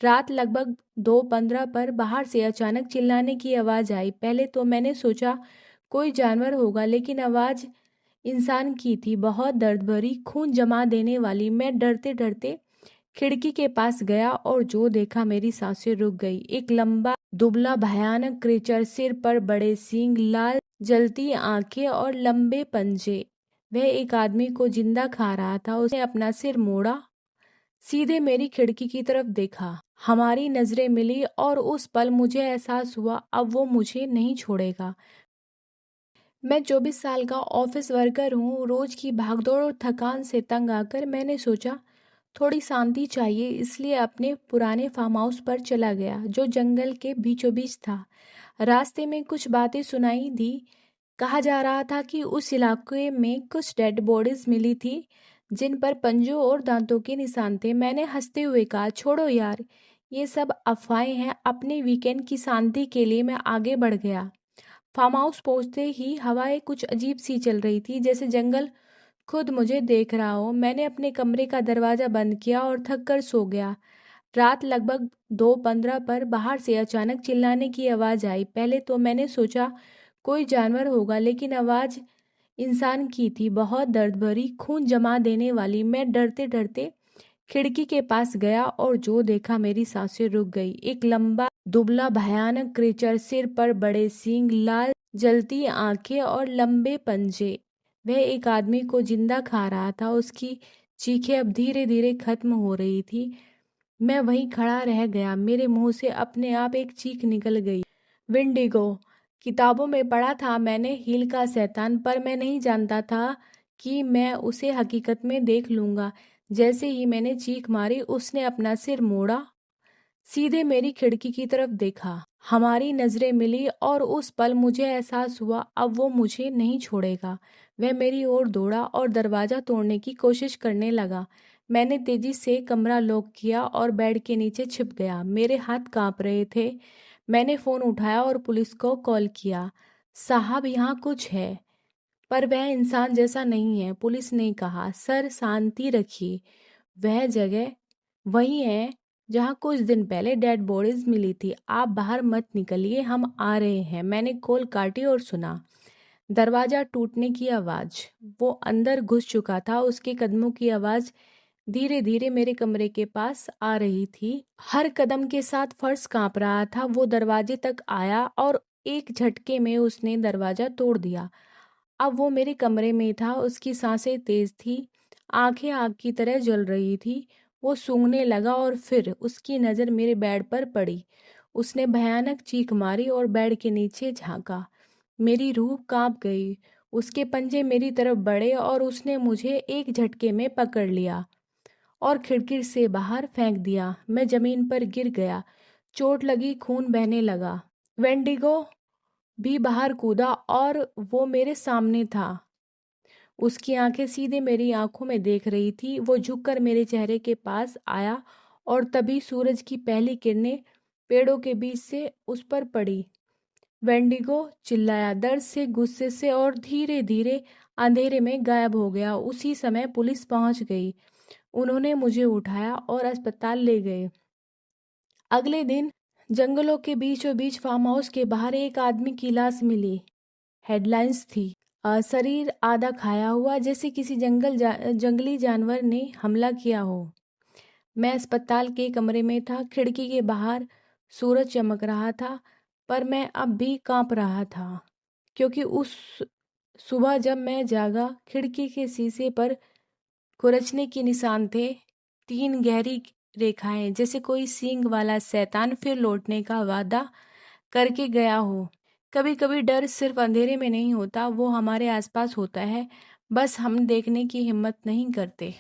रात लगभग 2:15 पर बाहर से अचानक चिल्लाने की आवाज़ आई। पहले तो मैंने सोचा कोई जानवर होगा, लेकिन आवाज़ इंसान की थी, बहुत दर्द भरी, खून जमा देने वाली। मैं डरते डरते खिड़की के पास गया और जो देखा, मेरी सांसें रुक गई। एक लंबा, दुबला, भयानक क्रीचर, सिर पर बड़े सींग, लाल जलती आंखें और लंबे पंजे। वह एक आदमी को जिंदा खा रहा था। उसने अपना सिर मोड़ा, सीधे मेरी खिड़की की तरफ देखा। हमारी नजरें मिली और उस पल मुझे एहसास हुआ, अब वो मुझे नहीं छोड़ेगा। मैं 24 साल का ऑफिस वर्कर हूँ। रोज की भागदौड़ और थकान से तंग आकर मैंने सोचा थोड़ी शांति चाहिए, इसलिए अपने पुराने फार्म हाउस पर चला गया, जो जंगल के बीचों बीच था। रास्ते में कुछ बातें सुनाई दी। कहा जा रहा था कि उस इलाके में कुछ डेड बॉडीज मिली थी, जिन पर पंजों और दांतों के निशान थे। मैंने हंसते हुए कहा, छोड़ो यार, ये सब अफवाहें हैं। अपने वीकेंड की शांति के लिए मैं आगे बढ़ गया। फार्म हाउस पहुंचते ही हवाएं कुछ अजीब सी चल रही थी, जैसे जंगल खुद मुझे देख रहा हो। मैंने अपने कमरे का दरवाजा बंद किया और थक कर सो गया। रात लगभग 2:15 पर बाहर से अचानक चिल्लाने की आवाज़ आई। पहले तो मैंने सोचा कोई जानवर होगा, लेकिन आवाज़ इंसान की थी, बहुत दर्द भरी, खून जमा देने वाली। मैं डरते डरते खिड़की के पास गया और जो देखा, मेरी सांसें रुक गई। एक लंबा, दुबला, भयानक क्रीचर, सिर पर बड़े सींग, लाल जलती आंखें और लंबे पंजे। वह एक आदमी को जिंदा खा रहा था। उसकी चीखें अब धीरे धीरे खत्म हो रही थी। मैं वहीं खड़ा रह गया। मेरे मुंह से अपने आप एक चीख निकल गई। विंडिगो। किताबों में पढ़ा था मैंने, हील का शैतान, पर मैं नहीं जानता था कि मैं उसे हकीकत में देख लूंगा। जैसे ही मैंने चीख मारी, उसने अपना सिर मोड़ा, सीधे मेरी खिड़की की तरफ देखा। हमारी नजरें मिली और उस पल मुझे एहसास हुआ, अब वो मुझे नहीं छोड़ेगा। वह मेरी ओर दौड़ा और दरवाजा तोड़ने की कोशिश करने लगा। मैंने तेजी से कमरा लॉक किया और बेड के नीचे छिप गया। मेरे हाथ कांप रहे थे। मैंने फोन उठाया और पुलिस को कॉल किया। साहब, यहाँ कुछ है, पर वह इंसान जैसा नहीं है, पुलिस ने कहा। सर, शांति रखिए। वह जगह वही है जहाँ कुछ दिन पहले डेड बॉडीज मिली थी। आप बाहर मत निकलिए, हम आ रहे हैं। मैंने कॉल काटी और सुना दरवाजा टूटने की आवाज। वो अंदर घुस चुका था। उसके कदमों की आवाज धीरे धीरे मेरे कमरे के पास आ रही थी। हर कदम के साथ फर्श कांप रहा था। वो दरवाजे तक आया और एक झटके में उसने दरवाजा तोड़ दिया। अब वो मेरे कमरे में था। उसकी सांसें तेज थी, आंखें आग की तरह जल रही थी। वो सूंघने लगा और फिर उसकी नज़र मेरे बेड पर पड़ी। उसने भयानक चीख मारी और बेड के नीचे झांका। मेरी रूह कांप गई। उसके पंजे मेरी तरफ बढ़े और उसने मुझे एक झटके में पकड़ लिया और खिड़की से बाहर फेंक दिया। मैं जमीन पर गिर गया, चोट लगी, खून बहने लगा। वेंडिगो भी बाहर कूदा और वो मेरे सामने था। उसकी आंखें सीधे मेरी आंखों में देख रही थी। वो झुककर मेरे चेहरे के पास आया और तभी सूरज की पहली किरणें पेड़ों के बीच से उस पर पड़ी। वेंडिगो चिल्लाया, दर्द से, गुस्से से, और धीरे धीरे अंधेरे में गायब हो गया। उसी समय पुलिस पहुंच गई। उन्होंने मुझे उठाया और अस्पताल ले गए। अगले दिन जंगलों के बीचों बीच फार्म हाउस के बाहर एक आदमी की लाश मिली। हेडलाइंस थी, शरीर आधा खाया हुआ, जैसे किसी जंगली जानवर ने हमला किया हो। मैं अस्पताल के कमरे में था। खिड़की के बाहर सूरज चमक रहा था, पर मैं अब भी कांप रहा था, क्योंकि उस सुबह जब मैं जागा, खिड़की के शीशे पर खुरचने के निशान थे। 3 गहरी रेखाएं, जैसे कोई सींग वाला शैतान फिर लौटने का वादा करके गया हो। कभी कभी डर सिर्फ अंधेरे में नहीं होता, वो हमारे आसपास होता है, बस हम देखने की हिम्मत नहीं करते।